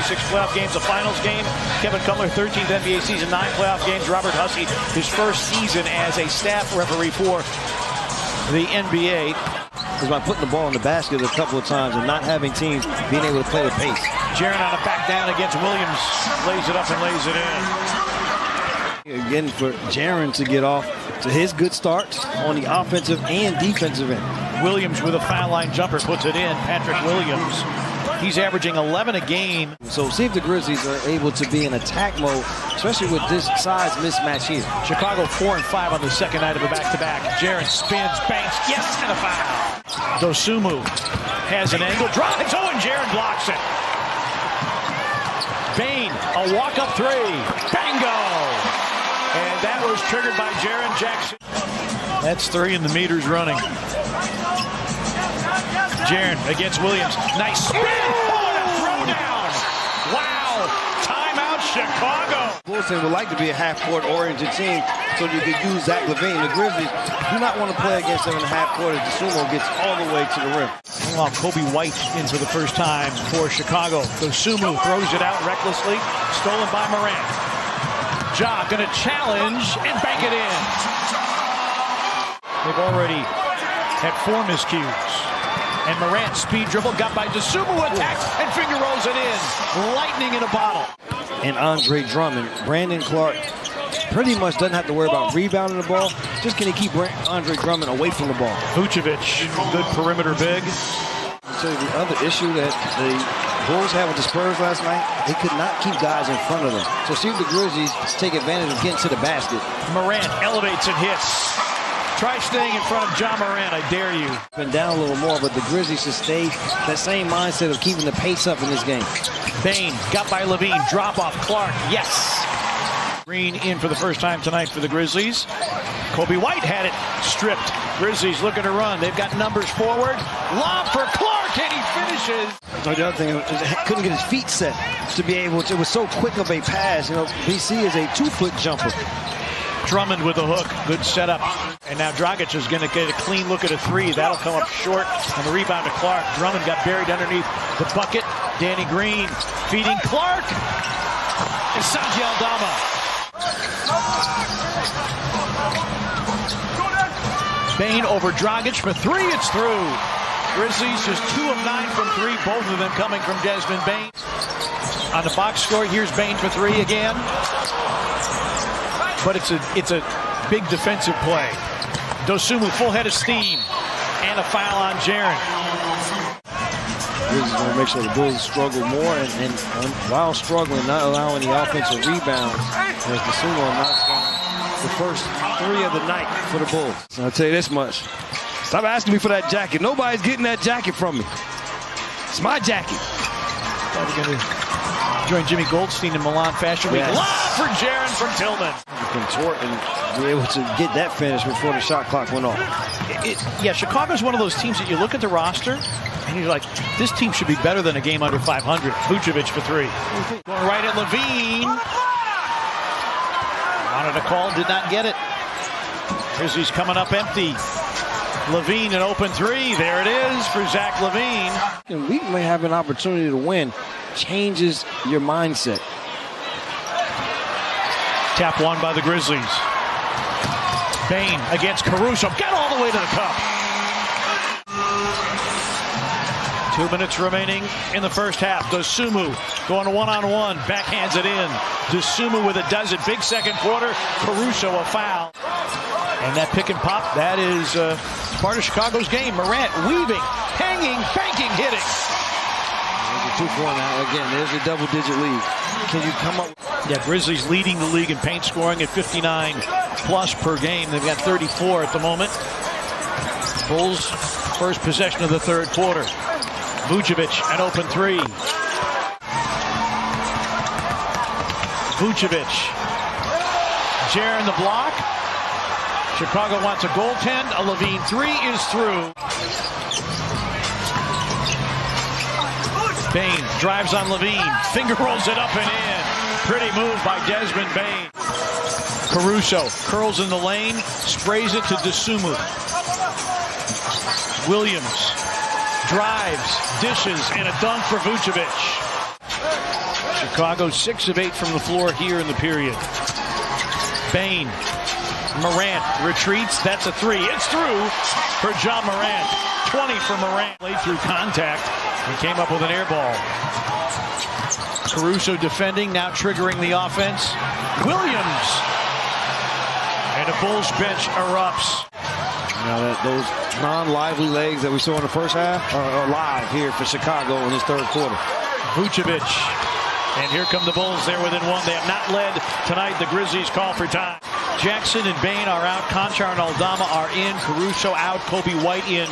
36 playoff games, a finals game. Kevin Cutler, 13th NBA season, 9 playoff games. Robert Hussey, his first season as a staff referee for the NBA. Is by putting the ball in the basket a couple of times and not having teams being able to play with pace. Jaren on a back down against Williams, lays it up and lays it in. Again, for Jaren to get off to his good starts on the offensive and defensive end. Williams with a foul line jumper puts it in. Patrick Williams. He's averaging 11 a game. So see if the Grizzlies are able to be in attack mode, especially with this size mismatch here. Chicago 4 and 5 on the second night of a back-to-back. Jaren spins, banks, yes, and a foul. Dosunmu has an angle, drives, and Jaren blocks it. Bane, a walk-up three, bingo! And that was triggered by Jaren Jackson. That's 3 and the meter's running. Jaren against Williams. Nice spin. Oh, and a throwdown. Wow. Timeout, Chicago. Bulls would like to be a half-court oriented team so you could use Zach LaVine. The Grizzlies do not want to play against them in the half-court as Dosunmu gets all the way to the rim. Meanwhile, Kobe White in for the first time for Chicago. Dosunmu throws it out recklessly. Stolen by Morant. Ja going to challenge and bank it in. They've already had 4 miscues. And Morant speed dribble, got by Dosunmu, attacks, and finger rolls it in. Lightning in a bottle. And Andre Drummond, Brandon Clark pretty much doesn't have to worry about rebounding the ball. Just can he keep Andre Drummond away from the ball. Vucevic, good perimeter big. So the other issue that the Bulls had with the Spurs last night, they could not keep guys in front of them. So see if the Grizzlies take advantage of getting to the basket. Morant elevates and hits. Try staying in front of John Morant, I dare you. Been down a little more, but the Grizzlies should stay that same mindset of keeping the pace up in this game. Bane, got by LaVine, drop off Clark, yes! Green in for the first time tonight for the Grizzlies. Kobe White had it stripped. Grizzlies looking to run. They've got numbers forward. Lob for Clark, and he finishes. The other thing is couldn't get his feet set to be able to. It was so quick of a pass. You know, BC is a 2-foot jumper. Drummond with the hook, good setup. And now Dragic is going to get a clean look at a 3. That'll come up short on the rebound to Clark. Drummond got buried underneath the bucket. Danny Green feeding Clark. And Santi Aldama. Bane over Dragic for 3. It's through. Grizzlies just 2 of 9 from 3. Both of them coming from Desmond Bane. On the box score, here's Bane for 3 again. But it's a big defensive play. Dosunmu, full head of steam. And a foul on Jaren. Grizzlies going to make sure the Bulls struggle more. And while struggling, not allowing the offensive rebounds. As Dosunmu knocks down the first 3 of the night for the Bulls. I'll tell you this much. Stop asking me for that jacket. Nobody's getting that jacket from me. It's my jacket. Probably going to join Jimmy Goldstein in Milan Fashion Week. Yes. Lob for Jaren from Tillman. Contort and be able to get that finish before the shot clock went off. Yeah, Chicago's one of those teams that you look at the roster and you're like, this team should be better than a game under 500. Vucevic for 3. Going right at LaVine. Wanted a call, did not get it. Grizzlies coming up empty. LaVine an open 3. There it is for Zach LaVine. And we may have an opportunity to win. Changes your mindset. Tap one by the Grizzlies. Bane against Caruso. Got all the way to the cup. 2 minutes remaining in the first half. Dosunmu going one-on-one. Backhands it in. Dosunmu with a does it. Big second quarter. Caruso a foul. And that pick and pop, that is part of Chicago's game. Morant weaving, hanging, banking, hitting. There's a 2-4 now. Again, there's a double-digit lead. Can you come up? Yeah, Grizzlies leading the league in paint scoring at 59 plus per game. They've got 34 at the moment. Bulls first possession of the third quarter. Vucevic an open 3. Vucevic. Jaren the block. Chicago wants a goaltend. A LaVine 3 is through. Bane drives on LaVine. Finger rolls it up and in. Pretty move by Desmond Bane. Caruso curls in the lane, sprays it to Dosunmu. Williams drives, dishes, and a dunk for Vucevic. Chicago 6 of 8 from the floor here in the period. Bain. Morant retreats. That's a three. It's through for John Morant. 20 for Morant. Played through contact and came up with an air ball. Caruso defending, now triggering the offense. Williams. And the Bulls bench erupts. Now those non-lively legs that we saw in the first half are alive here for Chicago in this third quarter. Vucevic. And here come the Bulls. They're within one. They have not led tonight. The Grizzlies call for time. Jackson and Bain are out. Conchar and Aldama are in. Caruso out. Kobe White in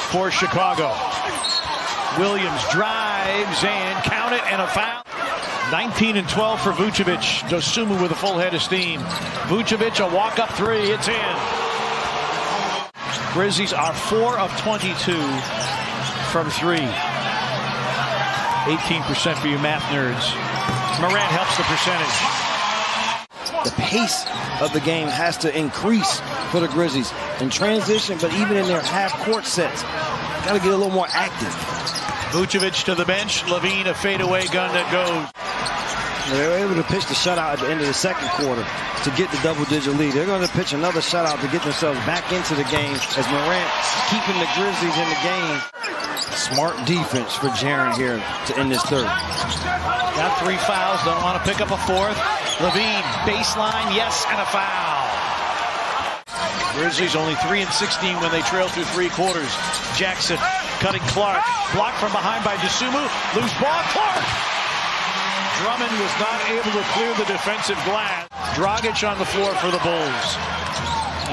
for Chicago. Williams drives and count it, and a foul. 19 and 12 for Vucevic. Dosunmu with a full head of steam. Vucevic, a walk-up three. It's in. Grizzlies are 4 of 22 from 3. 18% for you math nerds. Morant helps the percentage. The pace of the game has to increase for the Grizzlies in transition, but even in their half-court sets. Got to get a little more active. Vucevic to the bench. Levine, a fadeaway gun that goes. They were able to pitch the shutout at the end of the second quarter to get the double-digit lead. They're going to pitch another shutout to get themselves back into the game as Morant keeping the Grizzlies in the game. Smart defense for Jaren here to end this third. Got 3 fouls. Don't want to pick up a fourth. Levine, baseline, yes, and a foul. Grizzlies only 3 and 16 when they trail through 3 quarters. Jackson cutting Clark. Blocked from behind by Dosunmu. Loose ball, Clark. Drummond was not able to clear the defensive glass. Dragic on the floor for the Bulls.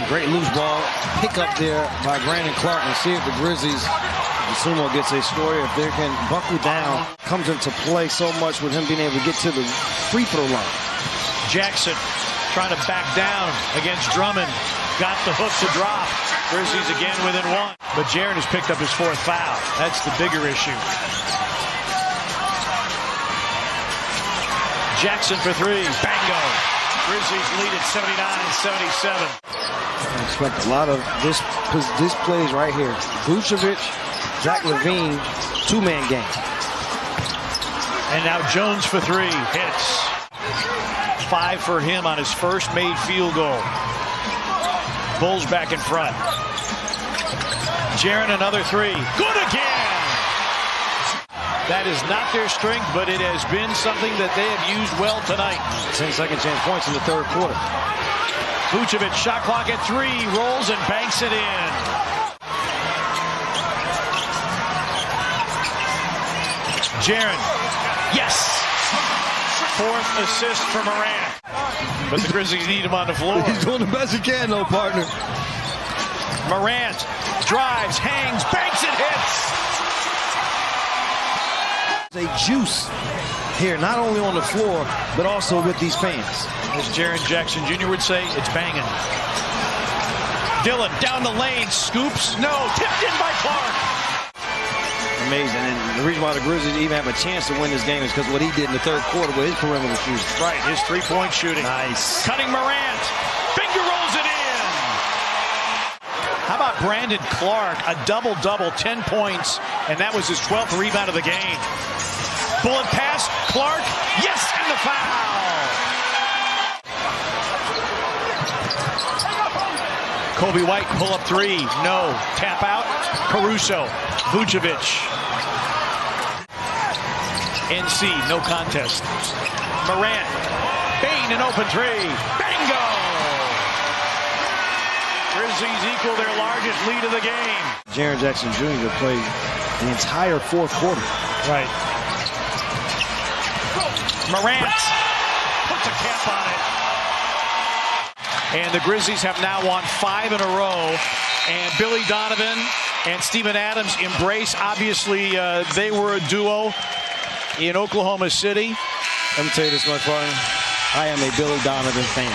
Great loose ball pick up there by Brandon Clark, and see if the Grizzlies, Dosunmu gets a story. If they can buckle down, comes into play so much with him being able to get to the free throw line. Jackson trying to back down against Drummond. Got the hook to drop. Grizzlies again within 1. But Jaren has picked up his 4th foul. That's the bigger issue. Jackson for 3. Bango. Grizzlies lead at 79-77. I expect a lot of this plays right here. Vucevic, Zach LaVine, 2-man game. And now Jones for 3. Hits. 5 for him on his first made field goal. Bulls back in front. Jaren another 3. Good again. That is not their strength, but it has been something that they have used well tonight. 10 second chance points in the third quarter. Vucevic, shot clock at 3, rolls and banks it in. Jaren, yes! 4th assist for Morant. But the Grizzlies need him on the floor. He's doing the best he can, though, partner. Morant drives, hangs, banks it, hits. A juice here, not only on the floor, but also with these fans. As Jaren Jackson Jr. would say, it's banging. Dillon down the lane, scoops, no, tipped in by Clark. Amazing, and the reason why the Grizzlies even have a chance to win this game is because what he did in the third quarter with his perimeter shooting. Right, his 3-point shooting. Nice. Cutting Morant, finger rolls it in. How about Brandon Clark, a double-double, 10 points, and that was his 12th rebound of the game. Bullet pass, Clark, yes, and the foul. Kobe White, pull-up 3, no. Tap out, Caruso, Vucevic. NC, no contest. Morant, Bain, an open 3, bingo! Grizzlies equal their largest lead of the game. Jaren Jackson Jr. played the entire fourth quarter. Right. Morant puts a cap on it. And the Grizzlies have now won 5 in a row. And Billy Donovan and Steven Adams embrace. Obviously, they were a duo in Oklahoma City. Let me tell you this, my friend. I am a Billy Donovan fan.